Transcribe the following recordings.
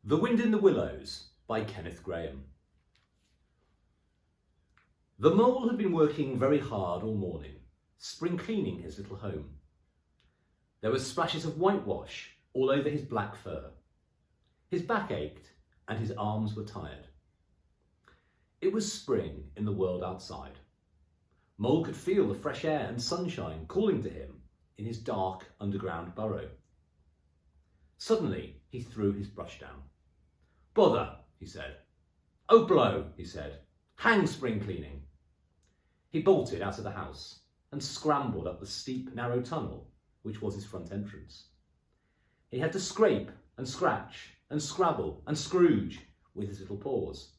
The Wind in the Willows by Kenneth Grahame. The mole had been working very hard all morning, spring cleaning his little home. There were splashes of whitewash all over his black fur. His back ached and his arms were tired. It was spring in the world outside. Mole could feel the fresh air and sunshine calling to him in his dark underground burrow. Suddenly he threw his brush down. "Bother," he said. "Oh, blow," he said. "Hang spring cleaning." He bolted out of the house and scrambled up the steep, narrow tunnel, which was his front entrance. He had to scrape and scratch and scrabble and scrooge with his little paws,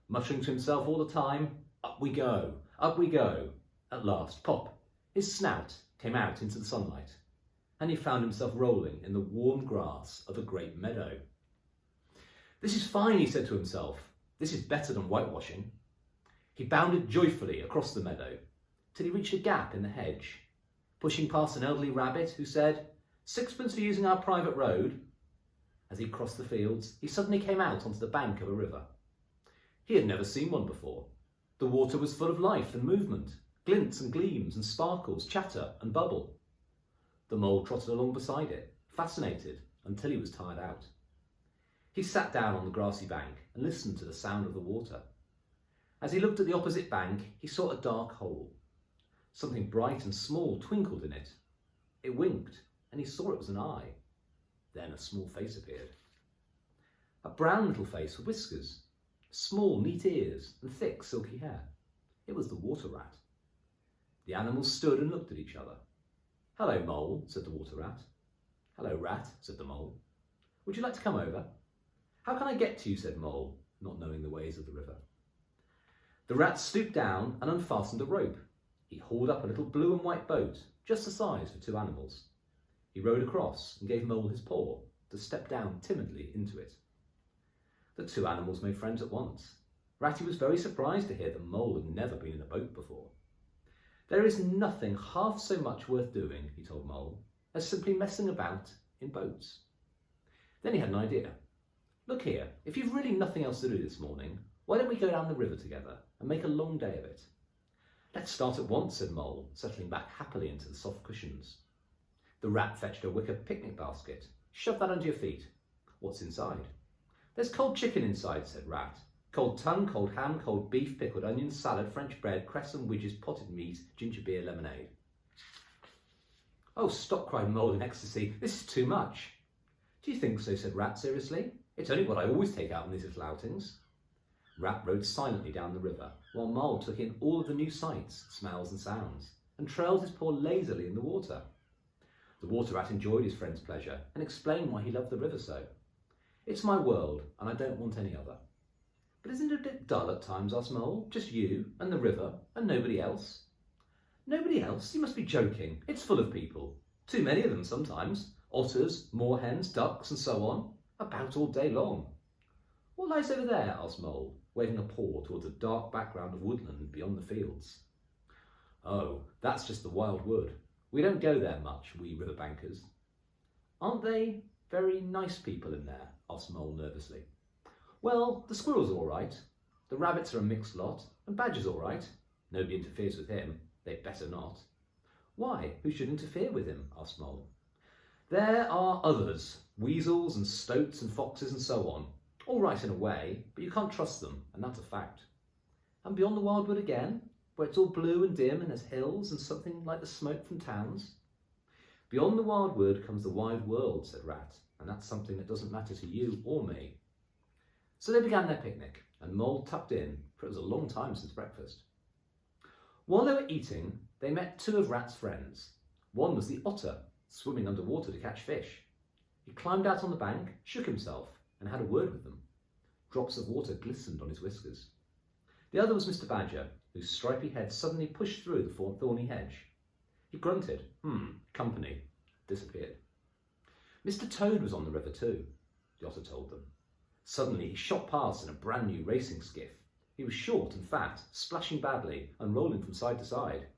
muttering to himself all the time, "Up we go, up we go." At last, pop, his snout came out into the sunlight, and he found himself rolling in the warm grass of a great meadow. "This is fine," he said to himself. "This is better than whitewashing." He bounded joyfully across the meadow till he reached a gap in the hedge, pushing past an elderly rabbit who said, "Sixpence for using our private road." As he crossed the fields, he suddenly came out onto the bank of a river. He had never seen one before. The water was full of life and movement, glints and gleams and sparkles, chatter and bubble. The mole trotted along beside it, fascinated, until he was tired out. He sat down on the grassy bank and listened to the sound of the water. As he looked at the opposite bank, he saw a dark hole. Something bright and small twinkled in it. It winked, and he saw it was an eye. Then a small face appeared. A brown little face with whiskers, small, neat ears, and thick, silky hair. It was the water rat. The animals stood and looked at each other. "Hello, mole," said the water rat. "Hello, rat," said the mole. "Would you like to come over?" "How can I get to you?" said Mole, not knowing the ways of the river. The rat stooped down and unfastened a rope. He hauled up a little blue and white boat, just the size for two animals. He rowed across and gave Mole his paw to step down timidly into it. The two animals made friends at once. Ratty was very surprised to hear that Mole had never been in a boat before. "There is nothing half so much worth doing," he told Mole, "as simply messing about in boats." Then he had an idea. "Look here, if you've really nothing else to do this morning, why don't we go down the river together and make a long day of it?" "Let's start at once," said Mole, settling back happily into the soft cushions. The rat fetched a wicker picnic basket. "Shove that under your feet." "What's inside?" "There's cold chicken inside," said Rat. "Cold tongue, cold ham, cold beef, pickled onions, salad, French bread, cress and wedges, potted meat, ginger beer, lemonade." "Oh, stop," cried Mole in ecstasy. "This is too much." "Do you think so?" said Rat seriously. "It's only what I always take out on these little outings." Rat rowed silently down the river, while Mole took in all of the new sights, smells and sounds, and trailed his paw lazily in the water. The water rat enjoyed his friend's pleasure and explained why he loved the river so. "It's my world, and I don't want any other." "But isn't it a bit dull at times?" asked Mole. "Just you and the river and nobody else?" "Nobody else? You must be joking. It's full of people. Too many of them sometimes. Otters, moorhens, ducks and so on. About all day long." "What lies over there?" asked Mole, waving a paw towards a dark background of woodland beyond the fields. "Oh, that's just the wild wood. We don't go there much, we riverbankers." "Aren't they very nice people in there?" asked Mole nervously. "Well, the squirrel's all right. The rabbits are a mixed lot, and Badger's all right. Nobody interferes with him. They'd better not." "Why? Who should interfere with him?" asked Mole. "There are others, weasels and stoats and foxes and so on. All right in a way, but you can't trust them, and that's a fact." "And beyond the wildwood again, where it's all blue and dim and has hills and something like the smoke from towns?" "Beyond the wildwood comes the wide world," said Rat, "and that's something that doesn't matter to you or me." So they began their picnic, and Mole tucked in, for it was a long time since breakfast. While they were eating, they met two of Rat's friends. One was the otter, swimming underwater to catch fish. He climbed out on the bank, shook himself, and had a word with them. Drops of water glistened on his whiskers. The other was Mr. Badger, whose stripy head suddenly pushed through the thorny hedge. He grunted, company, disappeared. Mr. Toad was on the river too, the otter told them. Suddenly he shot past in a brand new racing skiff. He was short and fat, splashing badly and rolling from side to side.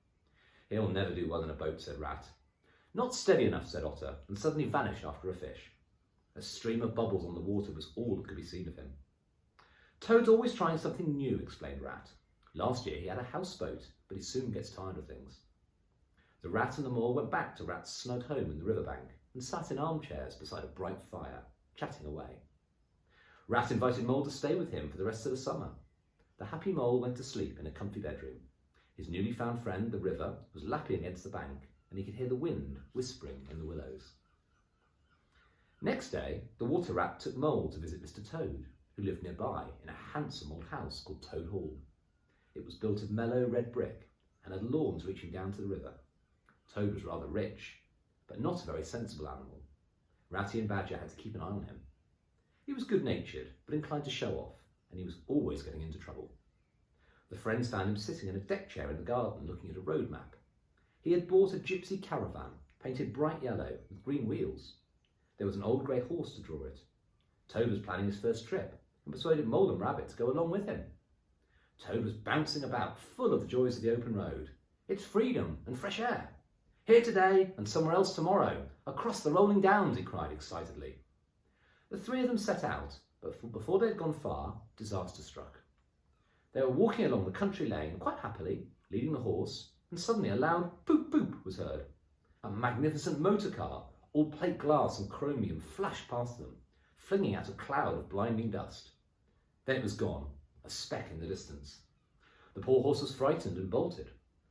"He'll never do well in a boat," said Rat. "Not steady enough," said Otter, and suddenly vanished after a fish. A stream of bubbles on the water was all that could be seen of him. Toad's always trying something new, explained Rat. Last year he had a houseboat, but he soon gets tired of things. The Rat and the Mole went back to Rat's snug home in the riverbank and sat in armchairs beside a bright fire, chatting away. Rat invited Mole to stay with him for the rest of the summer. The happy Mole went to sleep in a comfy bedroom. His newly found friend, the river, was lapping against the bank, and he could hear the wind whispering in the willows. Next day, the Water Rat took Mole to visit Mr. Toad, who lived nearby in a handsome old house called Toad Hall. It was built of mellow red brick and had lawns reaching down to the river. Toad was rather rich, but not a very sensible animal. Ratty and Badger had to keep an eye on him. He was good-natured, but inclined to show off, and he was always getting into trouble. The friends found him sitting in a deck chair in the garden looking at a road map. He had bought a gypsy caravan, painted bright yellow with green wheels. There was an old grey horse to draw it. Toad was planning his first trip and persuaded Mole and Rabbit to go along with him. Toad was bouncing about, full of the joys of the open road. It's freedom and fresh air. Here today and somewhere else tomorrow, across the rolling downs, he cried excitedly. The three of them set out, but before they had gone far, disaster struck. They were walking along the country lane quite happily, leading the horse, and suddenly a loud boop boop was heard. A magnificent motor car, all plate glass and chromium, flashed past them, flinging out a cloud of blinding dust. Then it was gone, a speck in the distance. The poor horse was frightened and bolted.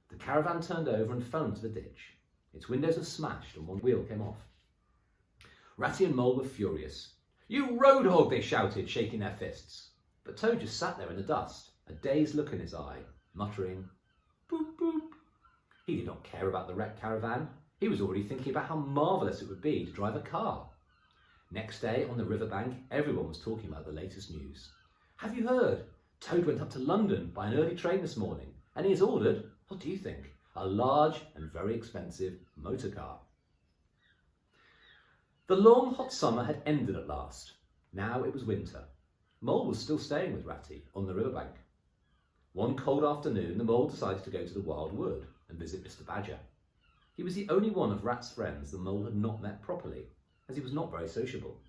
The caravan turned over and fell into the ditch. Its windows were smashed and one wheel came off. Ratty and Mole were furious. "You road hog!" they shouted, shaking their fists. But Toad just sat there in the dust, a dazed look in his eye, muttering, "Boop, boop." He did not care about the wrecked caravan. He was already thinking about how marvellous it would be to drive a car. Next day, on the riverbank, everyone was talking about the latest news. "Have you heard? Toad went up to London by an early train this morning, and he has ordered, what do you think, a large and very expensive motor car." The long, hot summer had ended at last. Now it was winter. Mole was still staying with Ratty on the riverbank. One cold afternoon, the Mole decided to go to the wild wood and visit Mr. Badger. He was the only one of Rat's friends the Mole had not met properly, as he was not very sociable.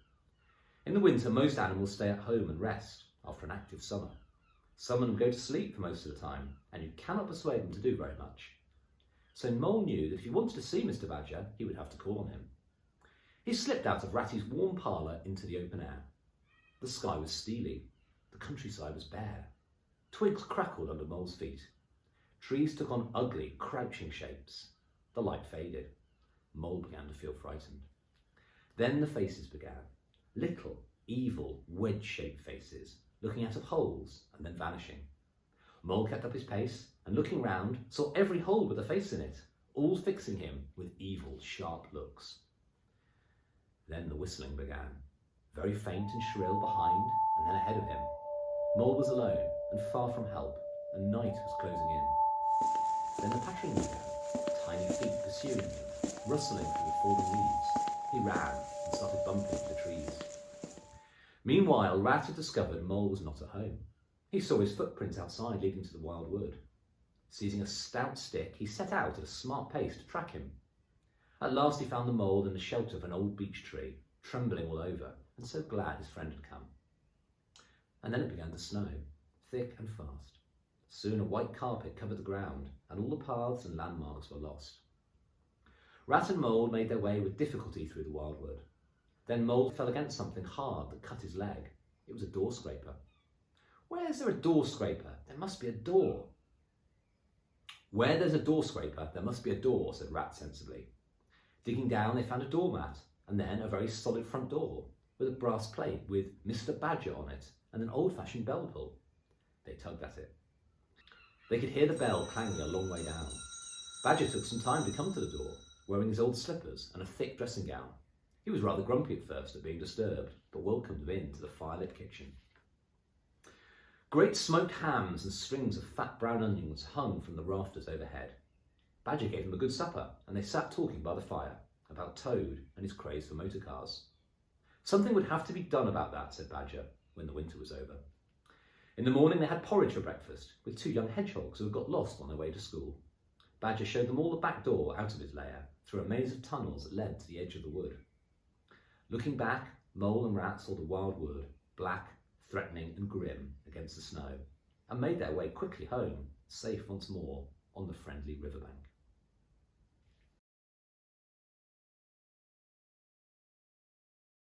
In the winter, most animals stay at home and rest after an active summer. Some of them go to sleep for most of the time, and you cannot persuade them to do very much. So Mole knew that if he wanted to see Mr. Badger, he would have to call on him. He slipped out of Ratty's warm parlour into the open air. The sky was steely. The countryside was bare. Twigs crackled under Mole's feet. Trees took on ugly, crouching shapes. The light faded. Mole began to feel frightened. Then the faces began. Little, evil, wedge-shaped faces, looking out of holes and then vanishing. Mole kept up his pace and, looking round, saw every hole with a face in it, all fixing him with evil, sharp looks. Then the whistling began, very faint and shrill behind and then ahead of him. Mole was alone and far from help, and night was closing in. Then the pattering began, tiny feet pursuing him, rustling through the fallen leaves. He ran and started bumping into the trees. Meanwhile, Rat had discovered Mole was not at home. He saw his footprints outside leading to the wild wood. Seizing a stout stick, he set out at a smart pace to track him. At last he found the Mole in the shelter of an old beech tree, trembling all over, and so glad his friend had come. And then it began to snow, thick and fast. Soon a white carpet covered the ground, and all the paths and landmarks were lost. Rat and Mole made their way with difficulty through the wild wood. Then Mole fell against something hard that cut his leg. It was a door scraper. "Where is there a door scraper? There must be a door." "Where there's a door scraper, there must be a door," said Rat sensibly. Digging down, they found a doormat, and then a very solid front door, with a brass plate with Mr. Badger on it, and an old-fashioned bell pull. They tugged at it. They could hear the bell clanging a long way down. Badger took some time to come to the door, wearing his old slippers and a thick dressing gown. He was rather grumpy at first at being disturbed, but welcomed them into the firelit kitchen. Great smoked hams and strings of fat brown onions hung from the rafters overhead. Badger gave them a good supper, and they sat talking by the fire, about Toad and his craze for motor cars. "Something would have to be done about that," said Badger, when the winter was over. In the morning they had porridge for breakfast, with two young hedgehogs who had got lost on their way to school. Badger showed them all the back door out of his lair, through a maze of tunnels that led to the edge of the wood. Looking back, Mole and Rat saw the wild wood, black, threatening and grim against the snow, and made their way quickly home, safe once more on the friendly riverbank.